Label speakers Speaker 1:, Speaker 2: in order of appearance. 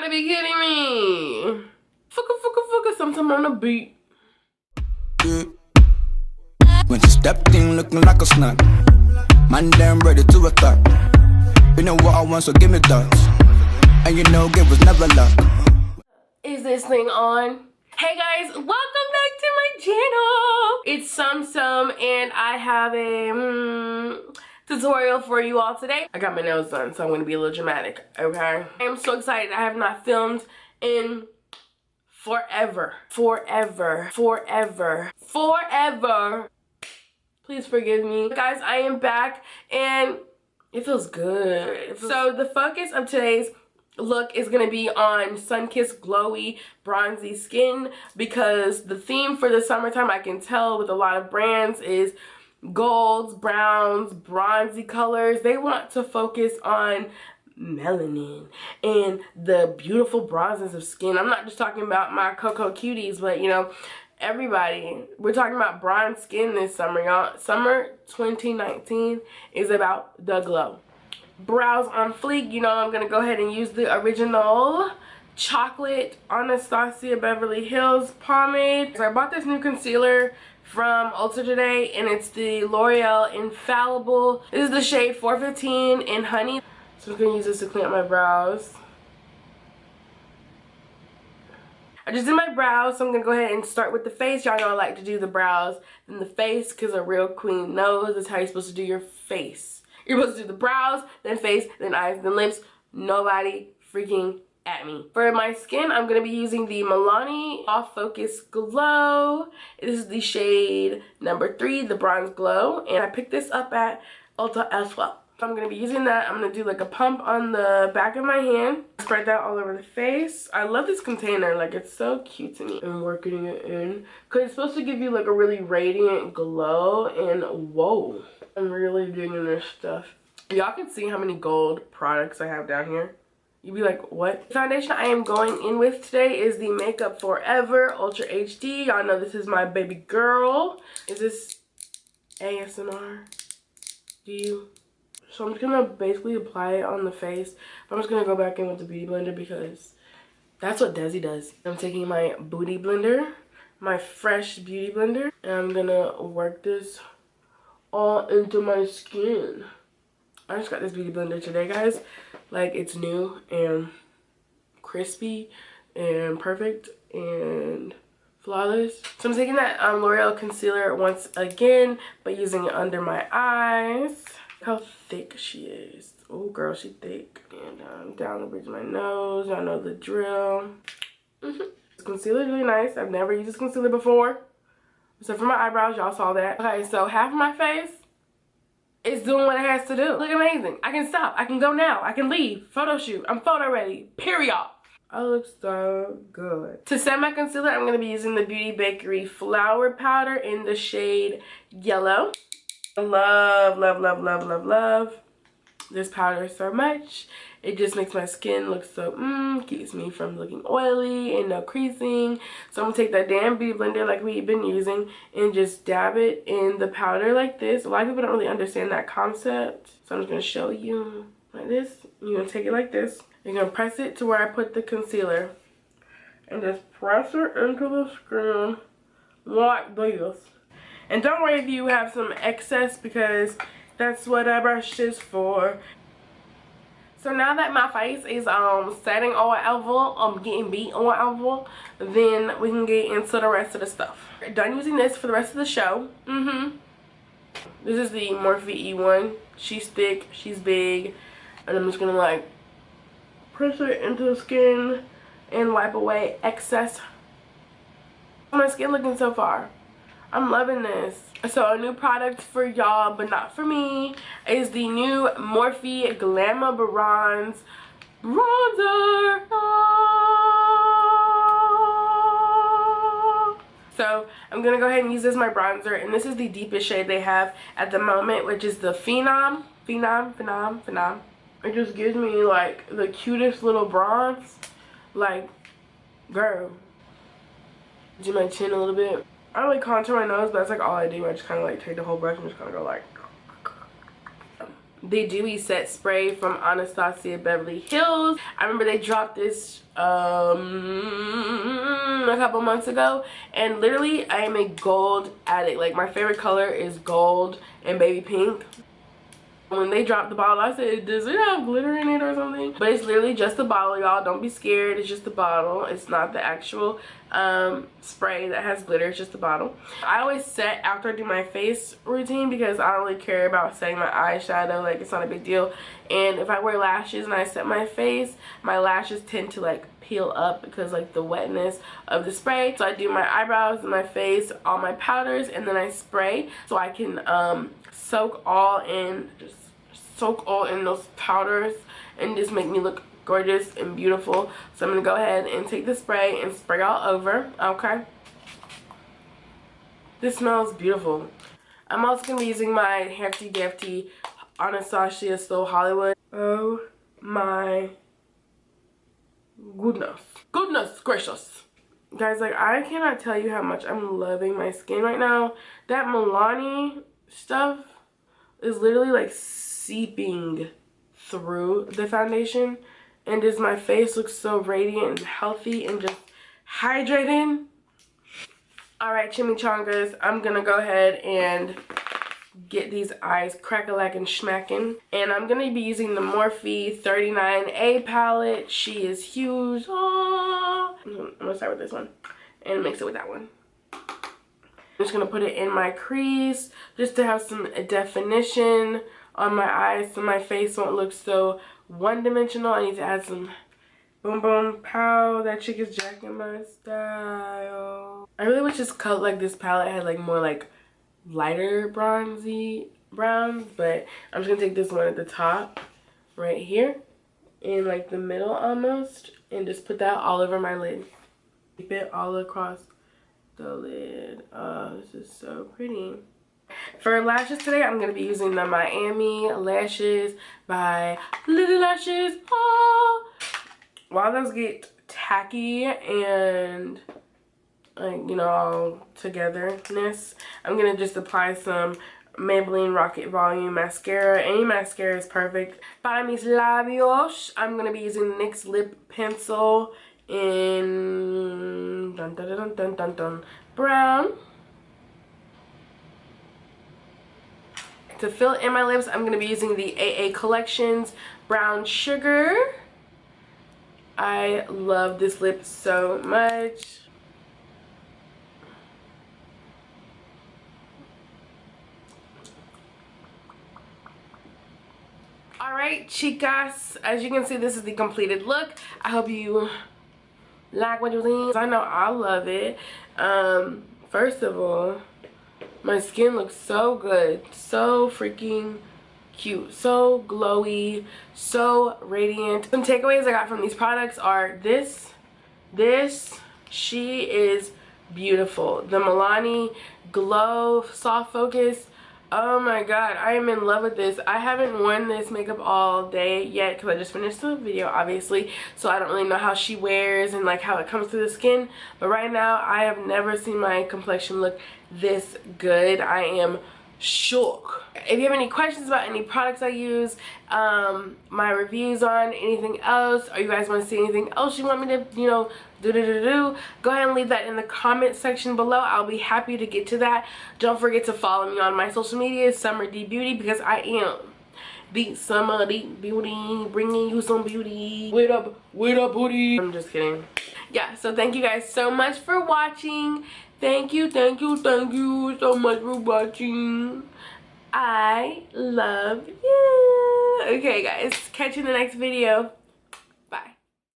Speaker 1: gotta be kidding me. Fucka, sometime on the beat.
Speaker 2: When she stepped in looking like a snack, man damn ready to attack. You know what I want, so give me that. And you know it was never luck.
Speaker 1: Is this thing on? Hey guys, welcome back to my channel. It's Sum and I have a tutorial for you all today. I got my nails done, so I'm gonna be a little dramatic, okay? I am so excited. I have not filmed in forever. Please forgive me. Guys, I am back and it feels good. So the focus of today's look is going to be on sun-kissed, glowy, bronzy skin because the theme for the summertime, I can tell with a lot of brands, is golds, browns, bronzy colors. They want to focus on melanin and the beautiful bronzes of skin. I'm not just talking about my Cocoa cuties, but you know, everybody. We're talking about bronze skin this summer, y'all. Summer 2019 is about the glow. Brows on fleek. You know, I'm gonna go ahead and use the original chocolate Anastasia Beverly Hills pomade. So I bought this new concealer from Ulta today, and it's the L'Oreal Infallible. This is the shade 415 in Honey. So I'm gonna use this to clean up my brows. I just did my brows, so I'm gonna go ahead and start with the face. Y'all know I like to do the brows, then the face, because a real queen knows that's how you're supposed to do your face. You're supposed to do the brows, then face, then eyes, then lips. Nobody freaking at me. For my skin, I'm gonna be using the Milani Off Focus Glow. This is the shade number 3, the Bronze Glow, and I picked this up at Ulta as well. I'm going to be using that. I'm going to do like a pump on the back of my hand. Spread that all over the face. I love this container. Like, it's so cute to me. I'm working it in. Because it's supposed to give you like a really radiant glow. And whoa. I'm really digging this stuff. Y'all can see how many gold products I have down here. You'd be like, what? The foundation I am going in with today is the Makeup Forever Ultra HD. Y'all know this is my baby girl. Is this ASMR? Do you? So I'm just going to basically apply it on the face. I'm just going to go back in with the Beauty Blender because that's what Desi does. I'm taking my Booty Blender, my fresh Beauty Blender, and I'm going to work this all into my skin. I just got this Beauty Blender today, guys. Like, it's new and crispy and perfect and flawless. So I'm taking that L'Oreal concealer once again, but using it under my eyes. How thick she is. Oh girl, she thick. And down the bridge of my nose. Y'all know the drill. This concealer is really nice. I've never used this concealer before. So for my eyebrows, y'all saw that. Okay, so half of my face is doing what it has to do. Look amazing. I can stop. I can go now. I can leave. Photo shoot. I'm photo ready. Period. I look so good. To set my concealer, I'm going to be using the Beauty Bakerie Flower Powder in the shade Yellow. Love this powder so much. It just makes my skin look so keeps me from looking oily and no creasing. So I'm gonna take that damn beauty blender like we've been using and just dab it in the powder like this. A lot of people don't really understand that concept, so I'm just gonna show you like this. You're gonna take it like this. You're gonna press it to where I put the concealer and just press it into the skin like this. And don't worry if you have some excess because that's what I brush is for. So now that my face is setting or whatever, getting beat or whatever, then we can get into the rest of the stuff. Done using this for the rest of the show. This is the Morphe E1. She's thick, she's big, and I'm just gonna like press it into the skin and wipe away excess. My skin looking so far. I'm loving this. So a new product for y'all, but not for me, is the new Morphe Glamabronze bronzer. So I'm gonna go ahead and use this as my bronzer, and this is the deepest shade they have at the moment, which is the Phenom. It just gives me like the cutest little bronze. Like, girl. Do my chin a little bit. I don't really contour my nose, but that's like all I do. I just kind of like take the whole brush and just kind of go like. the Dewy set spray from Anastasia Beverly Hills. I remember they dropped this a couple months ago, and literally I am a gold addict. Like, my favorite color is gold and baby pink. When they dropped the bottle, I said, does it have glitter in it or something? But it's literally just the bottle, y'all. Don't be scared. It's just the bottle. It's not the actual spray that has glitter. It's just the bottle. I always set after I do my face routine because I don't really care about setting my eyeshadow. Like, it's not a big deal. And if I wear lashes and I set my face, my lashes tend to, like, peel up because, like, the wetness of the spray. So I do my eyebrows and my face, all my powders, and then I spray so I can soak all in those powders and just make me look gorgeous and beautiful. So I'm gonna go ahead and take the spray and spray all over. Okay, this smells beautiful. I'm also gonna be using my Hefty Defty Anastasia So Hollywood. Oh my goodness gracious, guys, like, I cannot tell you how much I'm loving my skin right now. That Milani stuff is literally like seeping through the foundation, and just my face looks so radiant and healthy and just hydrated. Alright, chimichangas, I'm gonna go ahead and get these eyes crack-a-lackin' schmackin', and I'm gonna be using the Morphe 39A palette. She is huge. Aww. I'm gonna start with this one and mix it with that one. I'm just gonna put it in my crease just to have some definition on my eyes so my face won't look so one-dimensional. I need to add some boom boom pow. That chick is jacking my style. I really wish this color, like this palette, had like more like lighter bronzy browns, but I'm just gonna take this one at the top right here in like the middle almost, and just put that all over my lid. Keep it all across the lid. Oh, this is so pretty. For lashes today, I'm going to be using the Miami Lashes by Lilly Lashes. Oh! While those get tacky and, like, you know, all togetherness, I'm going to just apply some Maybelline Rocket Volume Mascara. Any mascara is perfect. Para mis labios, I'm going to be using NYX Lip Pencil in brown. To fill in my lips, I'm going to be using the AA Collections Brown Sugar. I love this lip so much. Alright, chicas, as you can see, this is the completed look. I hope you like what you see. I know I love it. First of all, my skin looks so good, so freaking cute, so glowy, so radiant. Some takeaways I got from these products are this, she is beautiful. The Milani Glow Soft Focus, oh my god, I am in love with this. I haven't worn this makeup all day yet because I just finished the video, obviously, so I don't really know how she wears and like how it comes to the skin, but right now I have never seen my complexion look this good. I am shook. If you have any questions about any products I use, my reviews on anything else, or you guys want to see anything else you want me to, you know, go ahead and leave that in the comment section below. I'll be happy to get to that. Don't forget to follow me on my social media, Summer D Beauty, because I am the Summer D Beauty, bringing you some beauty. Wait up booty. I'm just kidding. Yeah, so thank you guys so much for watching. Thank you so much for watching. I love you. Okay guys, catch you in the next video.